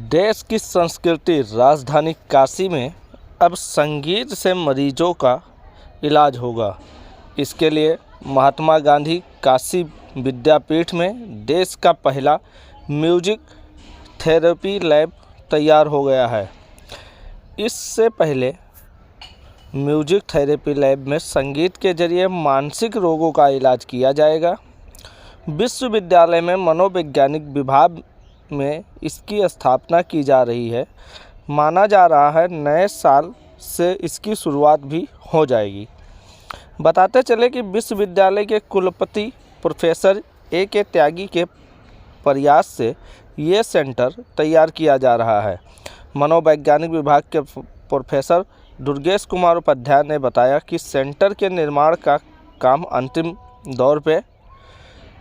देश की संस्कृति राजधानी काशी में अब संगीत से मरीजों का इलाज होगा। इसके लिए महात्मा गांधी काशी विद्यापीठ में देश का पहला म्यूजिक थेरेपी लैब तैयार हो गया है। इससे पहले म्यूजिक थेरेपी लैब में संगीत के जरिए मानसिक रोगों का इलाज किया जाएगा। विश्वविद्यालय में मनोवैज्ञानिक विभाग में इसकी स्थापना की जा रही है। माना जा रहा है नए साल से इसकी शुरुआत भी हो जाएगी। बताते चले कि विश्वविद्यालय के कुलपति प्रोफेसर A.K. त्यागी के प्रयास से ये सेंटर तैयार किया जा रहा है। मनोवैज्ञानिक विभाग के प्रोफेसर दुर्गेश कुमार उपाध्याय ने बताया कि सेंटर के निर्माण का काम अंतिम दौर पे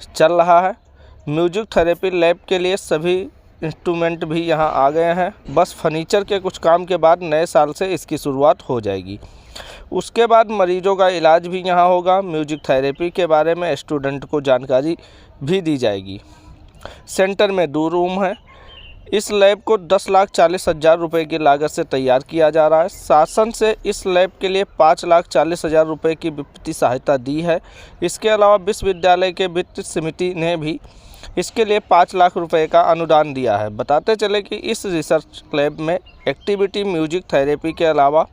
चल रहा है। म्यूजिक थेरेपी लैब के लिए सभी इंस्ट्रूमेंट भी यहां आ गए हैं। बस फर्नीचर के कुछ काम के बाद नए साल से इसकी शुरुआत हो जाएगी। उसके बाद मरीजों का इलाज भी यहां होगा। म्यूजिक थेरेपी के बारे में स्टूडेंट को जानकारी भी दी जाएगी। सेंटर में 2 रूम हैं। इस लैब को 10,40,000 रुपये की लागत से तैयार किया जा रहा है। शासन से इस लैब के लिए 5,40,000 रुपये की वित्तीय सहायता दी है। इसके अलावा विश्वविद्यालय के वित्त समिति ने भी इसके लिए 5 लाख रुपए का अनुदान दिया है। बताते चले कि इस रिसर्च लैब में एक्टिविटी म्यूजिक थेरेपी के अलावा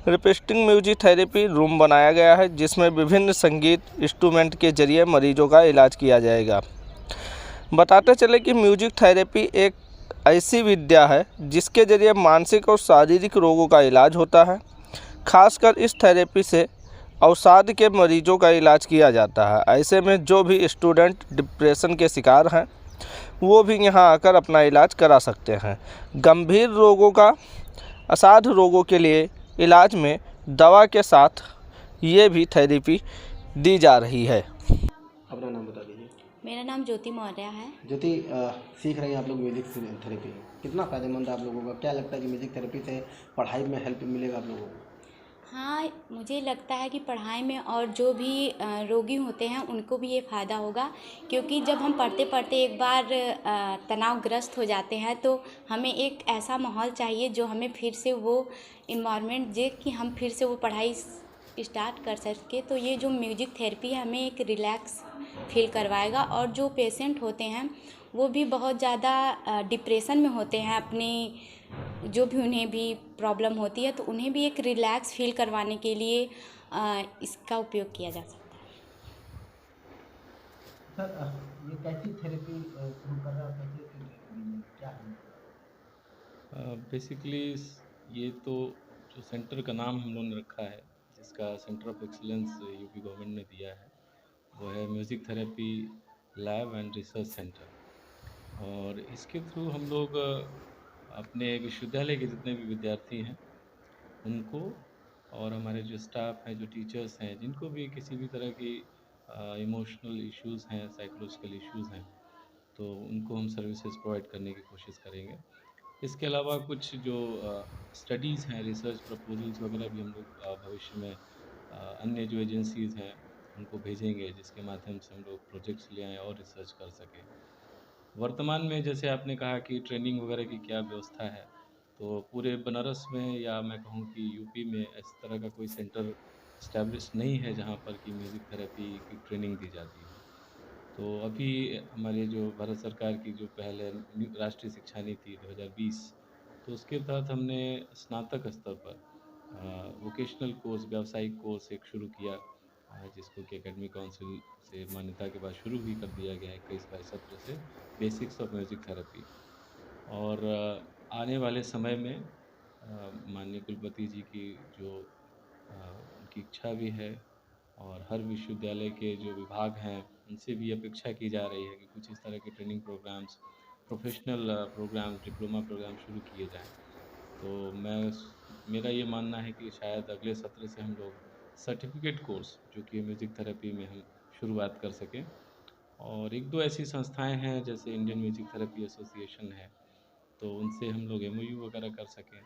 रिपेस्टिंग म्यूजिक थेरेपी रूम बनाया गया है, जिसमें विभिन्न संगीत इंस्ट्रूमेंट के जरिए मरीजों का इलाज किया जाएगा। बताते चले कि म्यूजिक थेरेपी एक ऐसी विद्या है जिसके जरिए मानसिक और शारीरिक रोगों का इलाज होता है। खासकर इस थेरेपी से अवसाद के मरीजों का इलाज किया जाता है। ऐसे में जो भी स्टूडेंट डिप्रेशन के शिकार हैं वो भी यहाँ आकर अपना इलाज करा सकते हैं। गंभीर रोगों का असाध्य रोगों के लिए इलाज में दवा के साथ ये भी थेरेपी दी जा रही है। अपना नाम बता दीजिए। मेरा नाम ज्योति मौर्य है। ज्योति, सीख रही हैं आप लोग म्यूजिक थेरेपी, कितना फ़ायदेमंद है आप लोगों का? क्या लगता है कि म्यूजिक थेरेपी से पढ़ाई में हेल्प मिलेगा आप लोगों को? हाँ, मुझे लगता है कि पढ़ाई में और जो भी रोगी होते हैं उनको भी ये फ़ायदा होगा, क्योंकि जब हम पढ़ते पढ़ते एक बार तनावग्रस्त हो जाते हैं तो हमें एक ऐसा माहौल चाहिए जो हमें फिर से वो इन्वायरमेंट दे कि हम फिर से वो पढ़ाई स्टार्ट कर सके। तो ये जो म्यूजिक थेरेपी है हमें एक रिलैक्स फील करवाएगा। और जो पेशेंट होते हैं वो भी बहुत ज़्यादा डिप्रेशन में होते हैं, अपनी जो भी उन्हें भी प्रॉब्लम होती है तो उन्हें भी एक रिलैक्स फील करवाने के लिए इसका उपयोग किया जा सकता है। सर, ये कैसी थेरेपी शुरू कर रहा है, कैसे क्या है? बेसिकली ये तो जो सेंटर का नाम हम लोगों ने रखा है, जिसका centre of excellence UP government ने दिया है, वो है music therapy lab and research centre. और इसके थ्रू हम लोग अपने विश्वविद्यालय के जितने भी विद्यार्थी हैं उनको, और हमारे जो स्टाफ हैं, जो टीचर्स हैं, जिनको भी किसी भी तरह की इमोशनल इश्यूज़ हैं, साइकोलॉजिकल इश्यूज़ हैं, तो उनको हम सर्विसेज प्रोवाइड करने की कोशिश करेंगे। इसके अलावा कुछ जो स्टडीज़ हैं, रिसर्च प्रपोजल्स वगैरह भी हम लोग भविष्य में अन्य जो एजेंसीज़ हैं उनको भेजेंगे, जिसके माध्यम से हम लोग प्रोजेक्ट्स ले आएँ और रिसर्च कर सकें। वर्तमान में जैसे आपने कहा कि ट्रेनिंग वगैरह की क्या व्यवस्था है, तो पूरे बनारस में या मैं कहूँ कि यूपी में इस तरह का कोई सेंटर इस्टेब्लिश नहीं है जहाँ पर कि म्यूज़िक थेरेपी की ट्रेनिंग दी जाती है। तो अभी हमारे जो भारत सरकार की जो पहल है राष्ट्रीय शिक्षा नीति 2020, तो उसके तहत हमने स्नातक स्तर पर वोकेशनल कोर्स, व्यावसायिक कोर्स एक शुरू किया, जिसको कि एकेडमिक काउंसिल से मान्यता के बाद शुरू भी कर दिया गया है 21-22 सत्र से, बेसिक्स ऑफ म्यूज़िक थेरेपी। और आने वाले समय में माननीय कुलपति जी की जो उनकी इच्छा भी है, और हर विश्वविद्यालय के जो विभाग हैं उनसे भी अपेक्षा की जा रही है कि कुछ इस तरह के training programmes, professional programmes, diploma programme शुरू किए जाएँ। तो मेरा ये मानना है कि शायद अगले सत्र से हम लोग सर्टिफिकेट कोर्स जो कि म्यूज़िक थेरेपी में हम शुरुआत कर सकें। और 1-2 ऐसी संस्थाएं हैं जैसे इंडियन म्यूज़िक थेरेपी एसोसिएशन है, तो उनसे हम लोग MOU वगैरह कर सकें,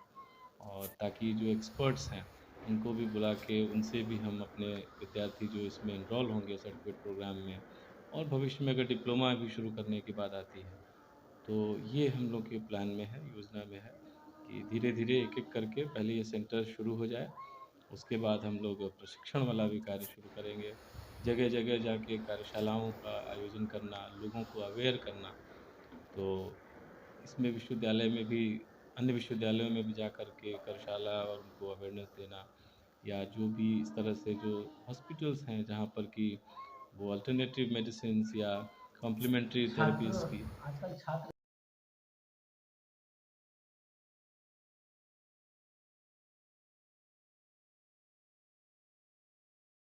और ताकि जो एक्सपर्ट्स हैं उनको भी बुला के उनसे भी हम अपने विद्यार्थी जो इसमें एनरोल होंगे सर्टिफिकेट प्रोग्राम में, और भविष्य में अगर डिप्लोमा भी शुरू करने की बात आती है तो ये हम लोग के प्लान में है, योजना में है कि धीरे धीरे एक एक करके पहले ये सेंटर शुरू हो जाए, उसके बाद हम लोग प्रशिक्षण वाला भी कार्य शुरू करेंगे। जगह जगह जाके कार्यशालाओं का आयोजन करना, लोगों को अवेयर करना। तो इसमें विश्वविद्यालय में भी, अन्य विश्वविद्यालयों में भी जा कर के कार्यशाला और उनको अवेयरनेस देना, या जो भी इस तरह से जो हॉस्पिटल्स हैं जहाँ पर कि वो अल्टरनेटिव मेडिसिन्स या कॉम्प्लीमेंट्री थेरेपीज़ की